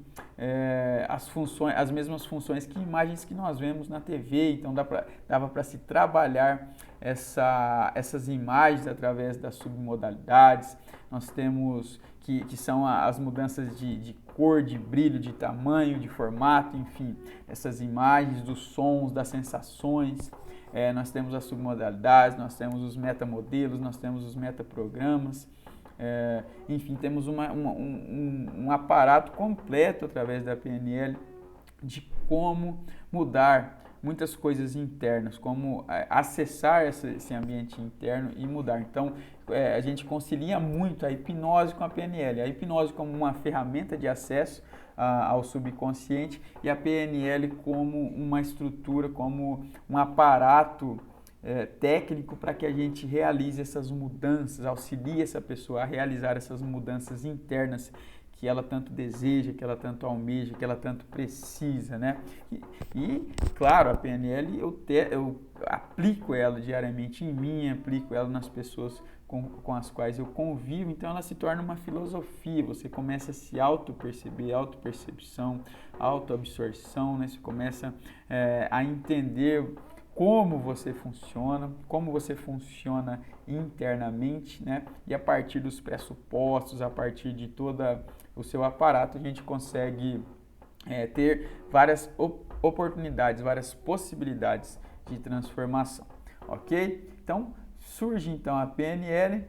as mesmas funções que imagens que nós vemos na TV. Então dava para se trabalhar essas imagens através das submodalidades. Nós temos que são as mudanças de cor, de brilho, de tamanho, de formato, enfim, essas imagens, dos sons, das sensações. Nós temos as submodalidades, nós temos os metamodelos, nós temos os metaprogramas, enfim, temos um aparato completo através da PNL de como mudar muitas coisas internas, como acessar esse ambiente interno e mudar. Então, a gente concilia muito a hipnose com a PNL. A hipnose como uma ferramenta de acesso ao subconsciente e a PNL como uma estrutura, como um aparato técnico para que a gente realize essas mudanças, auxilie essa pessoa a realizar essas mudanças internas que ela tanto deseja, que ela tanto almeja, que ela tanto precisa, né? E claro, a PNL eu aplico ela diariamente em mim, aplico ela nas pessoas com as quais eu convivo, então ela se torna uma filosofia. Você começa a se auto-perceber, auto-percepção, auto-absorção, né? Você começa a entender como você funciona internamente, né? E a partir dos pressupostos, a partir de toda o seu aparato, a gente consegue ter várias oportunidades, várias possibilidades de transformação, ok? Então, surge então a PNL,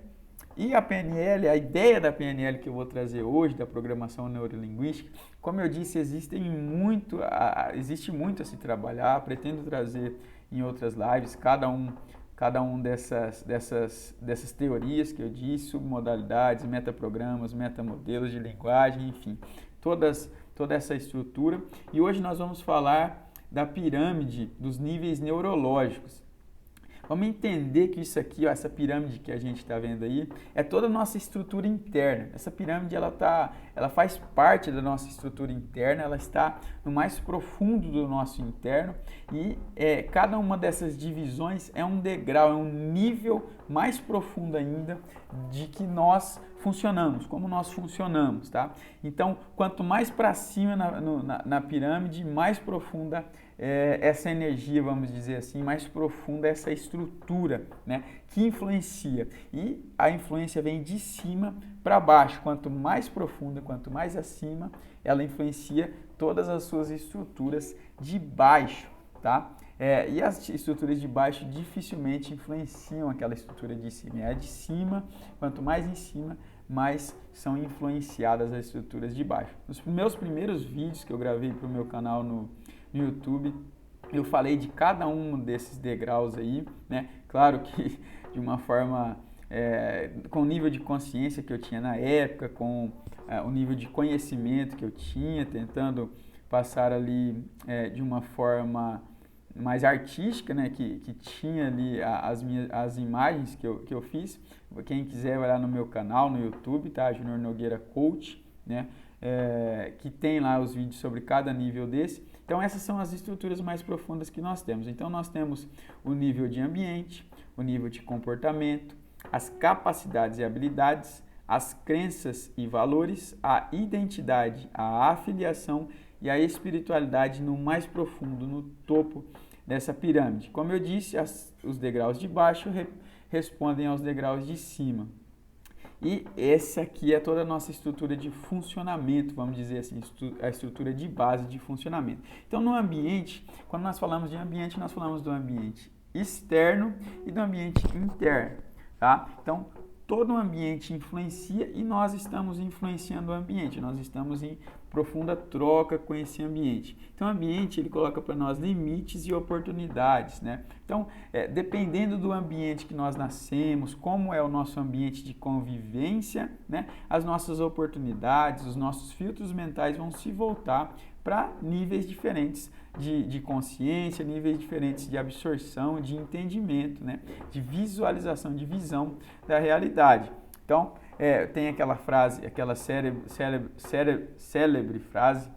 e a PNL, a ideia da PNL que eu vou trazer hoje, da programação neurolinguística, como eu disse, existe muito a se trabalhar. Pretendo trazer em outras lives cada um dessas teorias que eu disse, submodalidades, metaprogramas, metamodelos de linguagem, enfim, toda essa estrutura. E hoje nós vamos falar da pirâmide dos níveis neurológicos. Vamos entender que isso aqui, ó, essa pirâmide que a gente está vendo aí, é toda a nossa estrutura interna. Essa pirâmide ela faz parte da nossa estrutura interna, ela está no mais profundo do nosso interno e cada uma dessas divisões é um degrau, é um nível mais profundo ainda de que nós funcionamos, como nós funcionamos, tá? Então, quanto mais para cima na pirâmide, mais profunda essa energia, vamos dizer assim, mais profunda essa estrutura, né, que influencia. E a influência vem de cima para baixo. Quanto mais profunda, quanto mais acima, ela influencia todas as suas estruturas de baixo, tá? E as estruturas de baixo dificilmente influenciam aquela estrutura de cima. É a de cima, quanto mais em cima, mais são influenciadas as estruturas de baixo. Nos meus primeiros vídeos que eu gravei para o meu canal no YouTube, eu falei de cada um desses degraus aí, né? Claro que de uma forma, com o nível de consciência que eu tinha na época, com o nível de conhecimento que eu tinha, tentando passar ali de uma forma mais artística, né? Que tinha ali as imagens que eu fiz. Quem quiser vai lá no meu canal, no YouTube, tá? Junior Nogueira Coach, né? Que tem lá os vídeos sobre cada nível desse. Então essas são as estruturas mais profundas que nós temos. Então nós temos o nível de ambiente, o nível de comportamento, as capacidades e habilidades, as crenças e valores, a identidade, a afiliação e a espiritualidade no mais profundo, no topo dessa pirâmide. Como eu disse, os degraus de baixo respondem aos degraus de cima. E essa aqui é toda a nossa estrutura de funcionamento, vamos dizer assim, a estrutura de base de funcionamento. Então, no ambiente, quando nós falamos de ambiente, nós falamos do ambiente externo e do ambiente interno, tá? Então, todo o ambiente influencia e nós estamos influenciando o ambiente, nós estamos em profunda troca com esse ambiente. Então, o ambiente, ele coloca para nós limites e oportunidades, né? Então, dependendo do ambiente que nós nascemos, como é o nosso ambiente de convivência, né? As nossas oportunidades, os nossos filtros mentais vão se voltar para níveis diferentes de consciência, níveis diferentes de absorção, de entendimento, né? De visualização, de visão da realidade. Então, tem aquela frase, aquela célebre frase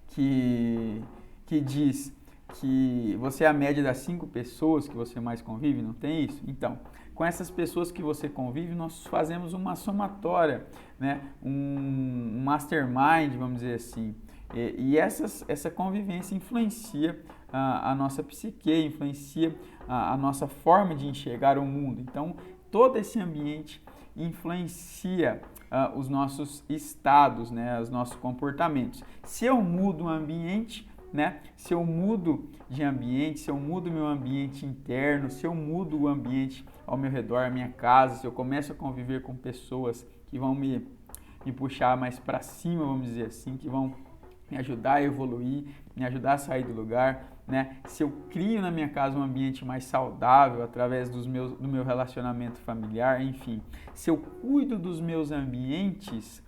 que diz que você é a média das 5 pessoas que você mais convive, não tem isso? Então, com essas pessoas que você convive, nós fazemos uma somatória, né? Um mastermind, vamos dizer assim. E essa convivência influencia a nossa psique, influencia a nossa forma de enxergar o mundo. Então, todo esse ambiente influencia os nossos estados, né, os nossos comportamentos. Se eu mudo o ambiente, né, se eu mudo de ambiente, se eu mudo meu ambiente interno, se eu mudo o ambiente ao meu redor, a minha casa, se eu começo a conviver com pessoas que vão me puxar mais para cima, vamos dizer assim, que vão me ajudar a evoluir, me ajudar a sair do lugar, né? Se eu crio na minha casa um ambiente mais saudável através do meu relacionamento familiar, enfim, se eu cuido dos meus ambientes,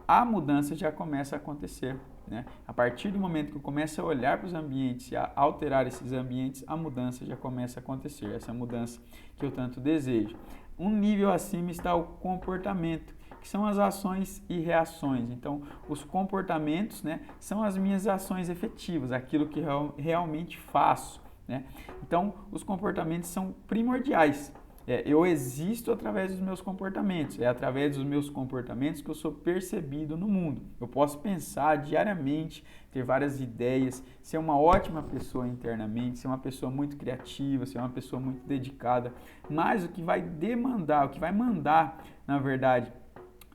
a mudança já começa a acontecer, né? A partir do momento que eu começo a olhar para os ambientes e a alterar esses ambientes, a mudança já começa a acontecer, essa mudança que eu tanto desejo. Um nível acima está o comportamento, que são as ações e reações. Então, os comportamentos, né, são as minhas ações efetivas, aquilo que realmente faço, né? Então, os comportamentos são primordiais. Eu existo através dos meus comportamentos. É através dos meus comportamentos que eu sou percebido no mundo. Eu posso pensar diariamente, ter várias ideias, ser uma ótima pessoa internamente, ser uma pessoa muito criativa, ser uma pessoa muito dedicada. Mas o que vai demandar, o que vai mandar, na verdade,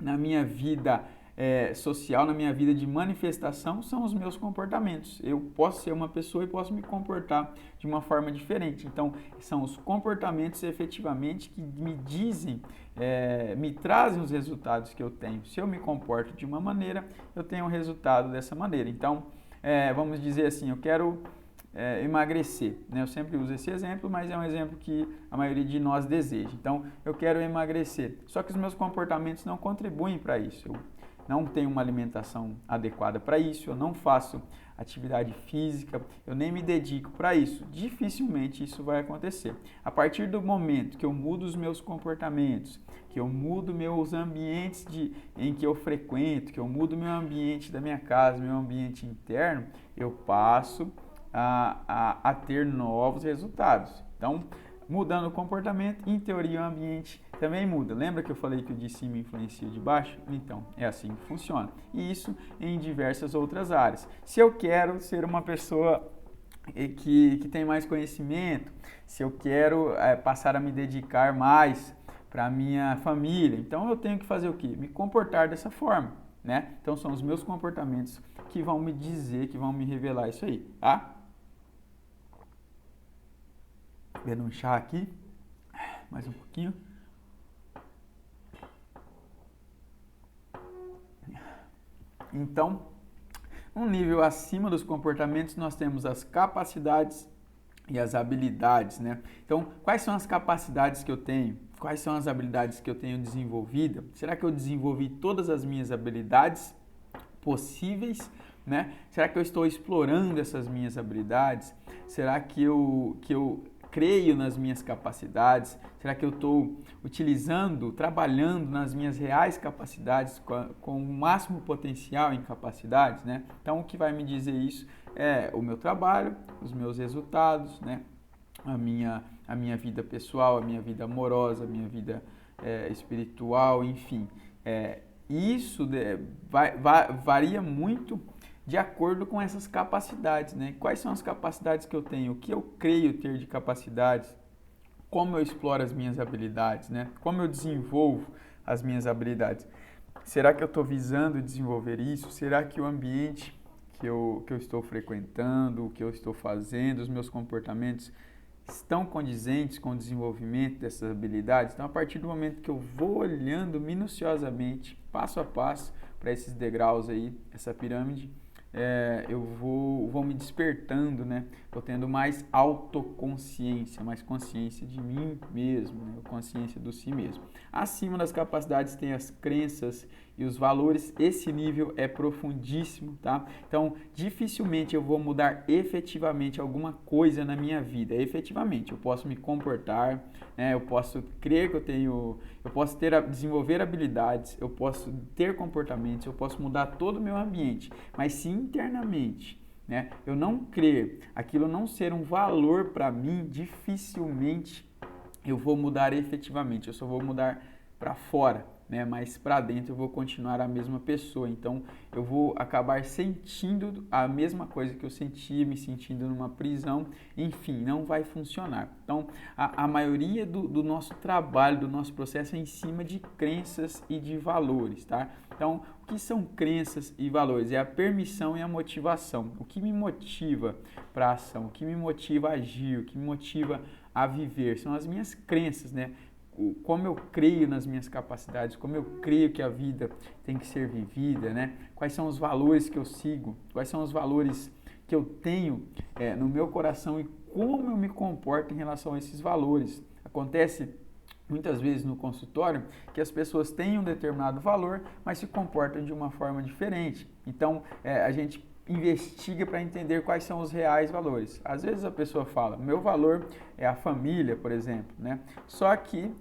na minha vida social, na minha vida de manifestação, são os meus comportamentos. Eu posso ser uma pessoa e posso me comportar de uma forma diferente. Então, são os comportamentos efetivamente que me dizem, me trazem os resultados que eu tenho. Se eu me comporto de uma maneira, eu tenho um resultado dessa maneira. Então, vamos dizer assim, eu quero emagrecer, né? Eu sempre uso esse exemplo, mas é um exemplo que a maioria de nós deseja. Então, eu quero emagrecer, só que os meus comportamentos não contribuem para isso. Eu não tenho uma alimentação adequada para isso, eu não faço atividade física, eu nem me dedico para isso. Dificilmente isso vai acontecer. A partir do momento que eu mudo os meus comportamentos, que eu mudo meus ambientes em que eu frequento, que eu mudo meu ambiente da minha casa, meu ambiente interno, eu passo a ter novos resultados. Então, mudando o comportamento, em teoria o ambiente também muda. Lembra que eu falei que o de cima influencia o de baixo? Então, é assim que funciona. E isso em diversas outras áreas. Se eu quero ser uma pessoa que tem mais conhecimento, se eu quero passar a me dedicar mais para a minha família, então eu tenho que fazer o quê? Me comportar dessa forma, né? Então, são os meus comportamentos que vão me dizer, que vão me revelar isso aí, tá? Bebendo um chá aqui, mais um pouquinho. Então, um nível acima dos comportamentos, nós temos as capacidades e as habilidades, né? Então, quais são as capacidades que eu tenho? Quais são as habilidades que eu tenho desenvolvida? Será que eu desenvolvi todas as minhas habilidades possíveis, né? Será que eu estou explorando essas minhas habilidades? Será que eu creio nas minhas capacidades? Será que eu estou utilizando, trabalhando nas minhas reais capacidades com o máximo potencial em capacidades, né? Então, o que vai me dizer isso é o meu trabalho, os meus resultados, né? A minha vida pessoal, a minha vida amorosa, a minha vida espiritual, enfim. Isso varia muito de acordo com essas capacidades, né? Quais são as capacidades que eu tenho? O que eu creio ter de capacidades? Como eu exploro as minhas habilidades, né? Como eu desenvolvo as minhas habilidades? Será que eu estou visando desenvolver isso? Será que o ambiente que eu estou frequentando, o que eu estou fazendo, os meus comportamentos estão condizentes com o desenvolvimento dessas habilidades? Então, a partir do momento que eu vou olhando minuciosamente, passo a passo, para esses degraus aí, essa pirâmide, eu vou me despertando, né? Vou tendo mais autoconsciência, mais consciência de mim mesmo, né? Consciência do si mesmo. Acima das capacidades tem as crenças e os valores. Esse nível é profundíssimo, tá? Então, dificilmente eu vou mudar efetivamente alguma coisa na minha vida. Efetivamente, eu posso me comportar, né? Eu posso crer que eu posso desenvolver habilidades, eu posso ter comportamentos, eu posso mudar todo o meu ambiente, mas se internamente, né, eu não crer, aquilo não ser um valor para mim, dificilmente eu vou mudar efetivamente, eu só vou mudar para fora, né, mas para dentro eu vou continuar a mesma pessoa. Então eu vou acabar sentindo a mesma coisa que eu sentia, me sentindo numa prisão, enfim, não vai funcionar. Então a maioria do nosso trabalho, do nosso processo é em cima de crenças e de valores, tá? Então, o que são crenças e valores? É a permissão e a motivação. O que me motiva para a ação, o que me motiva a agir, o que me motiva a viver, são as minhas crenças, né? Como eu creio nas minhas capacidades, como eu creio que a vida tem que ser vivida, né? Quais são os valores que eu sigo, quais são os valores que eu tenho no meu coração e como eu me comporto em relação a esses valores. Acontece muitas vezes no consultório que as pessoas têm um determinado valor, mas se comportam de uma forma diferente. Então, a gente investiga para entender quais são os reais valores. Às vezes a pessoa fala, meu valor é a família, por exemplo, né? Só que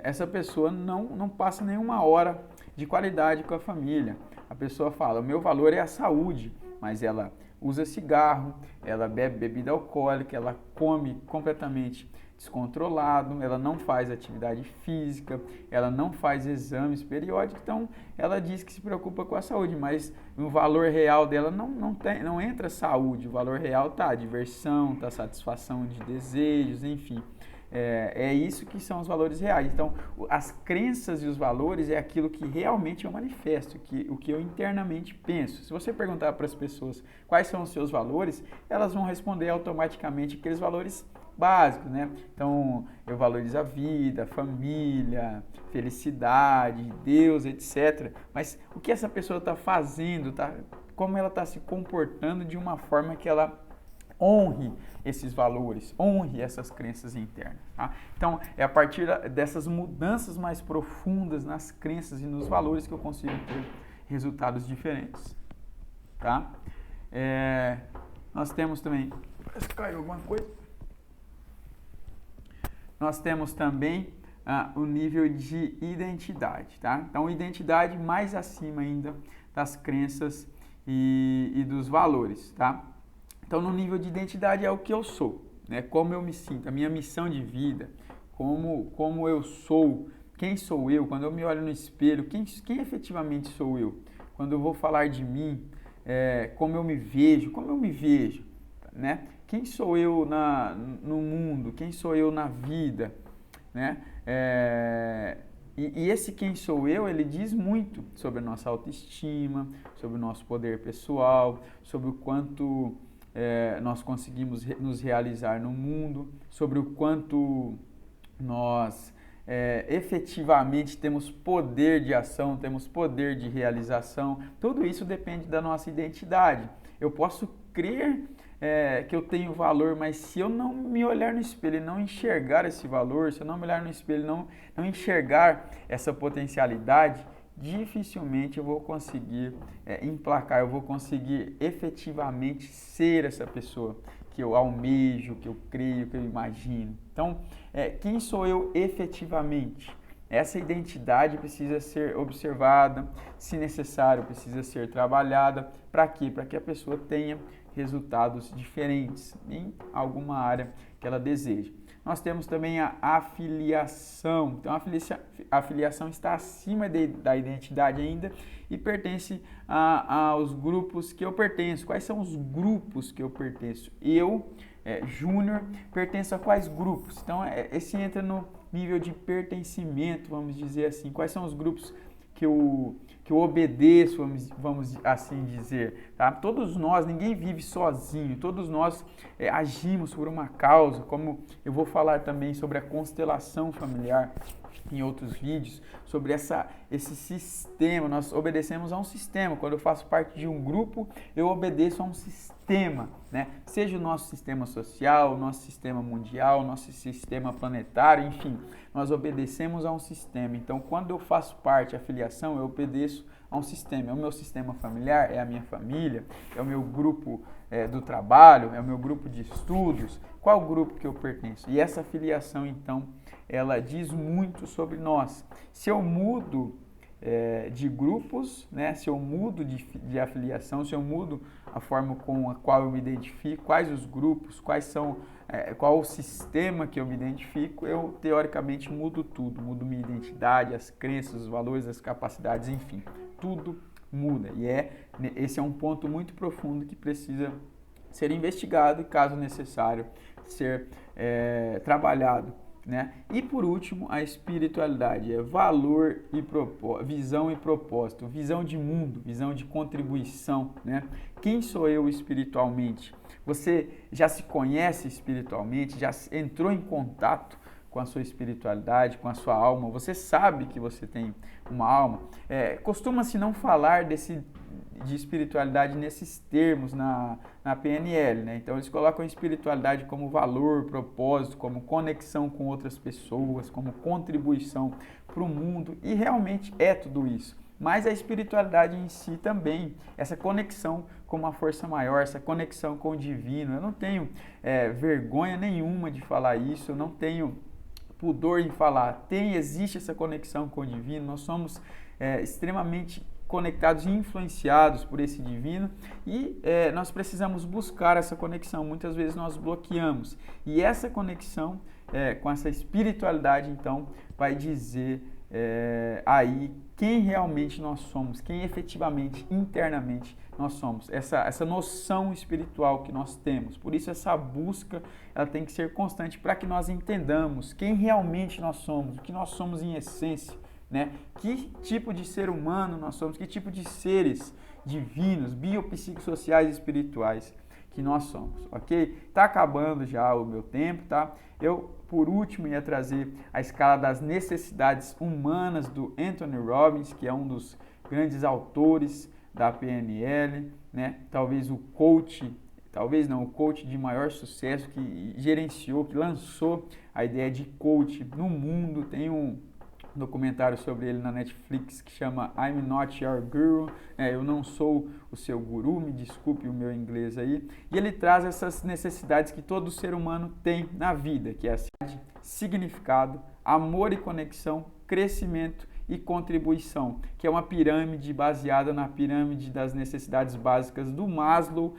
essa pessoa não passa nenhuma hora de qualidade com a família. A pessoa fala, meu valor é a saúde, mas ela usa cigarro, ela bebe bebida alcoólica, ela come completamente descontrolado, ela não faz atividade física, ela não faz exames periódicos, então ela diz que se preocupa com a saúde, mas no valor real dela não entra saúde, o valor real tá diversão, tá satisfação de desejos, enfim. É isso que são os valores reais. Então, as crenças e os valores é aquilo que realmente eu manifesto, o que eu internamente penso. Se você perguntar para as pessoas quais são os seus valores, elas vão responder automaticamente aqueles valores básicos, né? Então, eu valorizo a vida, a família, felicidade, Deus, etc. Mas o que essa pessoa está fazendo, como ela está se comportando de uma forma que ela honre esses valores, honre essas crenças internas, tá? Então, é a partir dessas mudanças mais profundas nas crenças e nos valores que eu consigo ter resultados diferentes, tá? Nós temos também... Parece que caiu alguma coisa. Nós temos também o nível de identidade, tá? Então, identidade mais acima ainda das crenças e dos valores, tá? Então, no nível de identidade é o que eu sou, né? Como eu me sinto, a minha missão de vida, como eu sou, quem sou eu, quando eu me olho no espelho, quem efetivamente sou eu? Quando eu vou falar de mim, como eu me vejo, né? Quem sou eu no mundo, quem sou eu na vida, né? E esse quem sou eu, ele diz muito sobre a nossa autoestima, sobre o nosso poder pessoal, sobre o quanto nós conseguimos nos realizar no mundo, sobre o quanto nós efetivamente temos poder de ação, temos poder de realização. Tudo isso depende da nossa identidade. Eu posso crer que eu tenho valor, mas se eu não me olhar no espelho e não enxergar esse valor, se eu não me olhar no espelho e não enxergar essa potencialidade, dificilmente eu vou conseguir emplacar, eu vou conseguir efetivamente ser essa pessoa que eu almejo, que eu creio, que eu imagino. Então, quem sou eu efetivamente? Essa identidade precisa ser observada, se necessário, precisa ser trabalhada. Para quê? Para que a pessoa tenha resultados diferentes em alguma área que ela deseja. Nós temos também a afiliação. Então, a afiliação está acima da identidade ainda e pertence aos grupos que eu pertenço. Quais são os grupos que eu pertenço? Eu, Júnior, pertenço a quais grupos? Então, esse entra no nível de pertencimento, vamos dizer assim. Quais são os grupos que eu obedeço, vamos assim dizer, tá? Todos nós, ninguém vive sozinho, todos nós agimos por uma causa, como eu vou falar também sobre a constelação familiar em outros vídeos, sobre esse sistema. Nós obedecemos a um sistema. Quando eu faço parte de um grupo, eu obedeço a um sistema, né? Seja o nosso sistema social, o nosso sistema mundial, o nosso sistema planetário, enfim, nós obedecemos a um sistema. Então, quando eu faço parte, a filiação, eu obedeço a um sistema. É o meu sistema familiar, é a minha família, é o meu grupo do trabalho, é o meu grupo de estudos. Qual grupo que eu pertenço? E essa filiação, então, ela diz muito sobre nós. Se eu mudo de grupos, né? Se eu mudo de afiliação, se eu mudo a forma com a qual eu me identifico, quais os grupos, qual o sistema que eu me identifico, eu teoricamente mudo tudo, mudo minha identidade, as crenças, os valores, as capacidades, enfim, tudo muda. E esse é um ponto muito profundo que precisa ser investigado e, caso necessário, ser trabalhado, né? E por último, a espiritualidade é valor e visão e propósito, visão de mundo, visão de contribuição, né? Quem sou eu espiritualmente? Você já se conhece espiritualmente? Já entrou em contato com a sua espiritualidade, com a sua alma? Você sabe que você tem uma alma? Costuma-se não falar de espiritualidade nesses termos na PNL, né? Então eles colocam a espiritualidade como valor, propósito, como conexão com outras pessoas, como contribuição para o mundo, e realmente é tudo isso. Mas a espiritualidade em si também, essa conexão com uma força maior, essa conexão com o divino. Eu não tenho vergonha nenhuma de falar isso, eu não tenho pudor em falar. Existe essa conexão com o divino, nós somos extremamente conectados e influenciados por esse divino, e nós precisamos buscar essa conexão. Muitas vezes nós bloqueamos, e essa conexão com essa espiritualidade, então, vai dizer aí quem realmente nós somos, quem efetivamente, internamente nós somos, essa noção espiritual que nós temos. Por isso essa busca, ela tem que ser constante para que nós entendamos quem realmente nós somos, o que nós somos em essência, né? Que tipo de ser humano nós somos, que tipo de seres divinos, biopsicossociais e espirituais que nós somos, ok? Tá acabando já o meu tempo, tá? Eu, por último, ia trazer a escala das necessidades humanas do Anthony Robbins, que é um dos grandes autores da PNL, né? Talvez o coach de maior sucesso, que gerenciou, que lançou a ideia de coach no mundo. Tem um documentário sobre ele na Netflix que chama I'm Not Your Guru, eu não sou o seu guru, me desculpe o meu inglês aí, e ele traz essas necessidades que todo ser humano tem na vida, que é a significado, amor e conexão, crescimento e contribuição, que é uma pirâmide baseada na pirâmide das necessidades básicas do Maslow,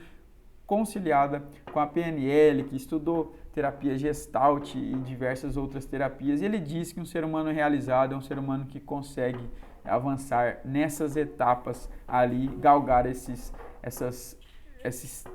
conciliada com a PNL, que estudou terapia Gestalt e diversas outras terapias. E ele diz que um ser humano realizado é um ser humano que consegue avançar nessas etapas ali, galgar esses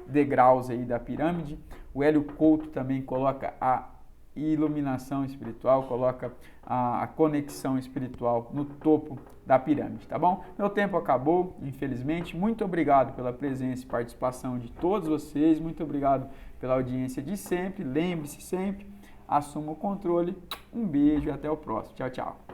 degraus aí da pirâmide. O Hélio Couto também coloca a iluminação espiritual, coloca a conexão espiritual no topo da pirâmide, tá bom? Meu tempo acabou, infelizmente. Muito obrigado pela presença e participação de todos vocês, muito obrigado pela audiência de sempre. Lembre-se sempre, assuma o controle Um beijo e até o próximo. Tchau, tchau.